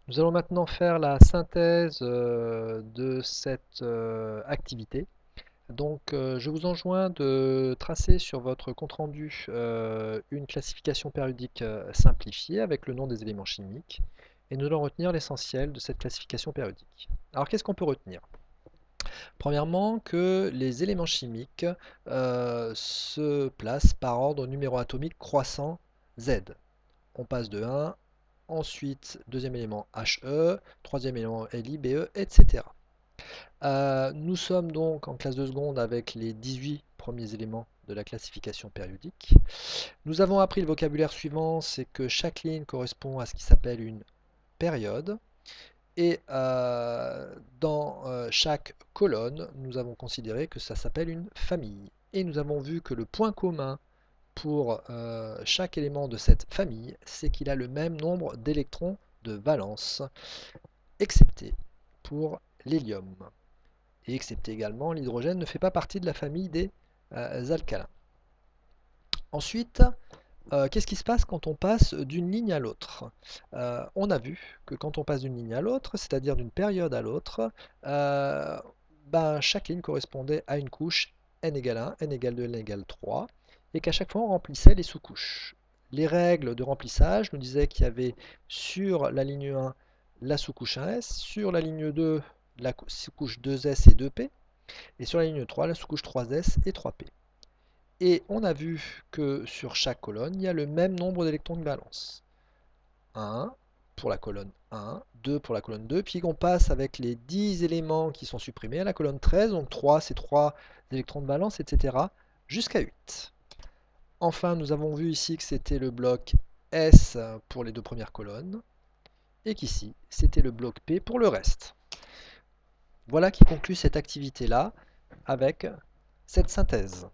Nous allons maintenant faire la synthèse de cette activité. Donc, je vous enjoins de tracer sur votre compte-rendu une classification périodique simplifiée avec le nom des éléments chimiques. Et nous allons retenir l'essentiel de cette classification périodique. Alors, qu'est-ce qu'on peut retenir? Premièrement, que les éléments chimiques se placent par ordre numéro atomique croissant Z. On passe de 1, ensuite deuxième élément He, troisième élément Li, Be, etc. Nous sommes donc en classe de seconde avec les 18 premiers éléments de la classification périodique. Nous avons appris le vocabulaire suivant, c'est que chaque ligne correspond à ce qui s'appelle une période. Et dans chaque colonne, nous avons considéré que ça s'appelle une famille. Et nous avons vu que le point commun pour chaque élément de cette famille, c'est qu'il a le même nombre d'électrons de valence, excepté pour l'hélium. Et excepté également, l'hydrogène ne fait pas partie de la famille des alcalins. Ensuite, qu'est-ce qui se passe quand on passe d'une ligne à l'autre? On a vu que quand on passe d'une ligne à l'autre, c'est-à-dire d'une période à l'autre, chaque ligne correspondait à une couche n égale 1, n égale 2, n égale 3, et qu'à chaque fois on remplissait les sous-couches. Les règles de remplissage nous disaient qu'il y avait sur la ligne 1 la sous-couche 1s, sur la ligne 2 la sous-couche 2s et 2p, et sur la ligne 3 la sous-couche 3s et 3p. Et on a vu que sur chaque colonne, il y a le même nombre d'électrons de valence. 1 pour la colonne 1, 2 pour la colonne 2, puis on passe avec les 10 éléments qui sont supprimés à la colonne 13, donc 3 c'est 3 électrons de valence, etc. jusqu'à 8. Enfin, nous avons vu ici que c'était le bloc S pour les deux premières colonnes, et qu'ici, c'était le bloc P pour le reste. Voilà qui conclut cette activité-là avec cette synthèse.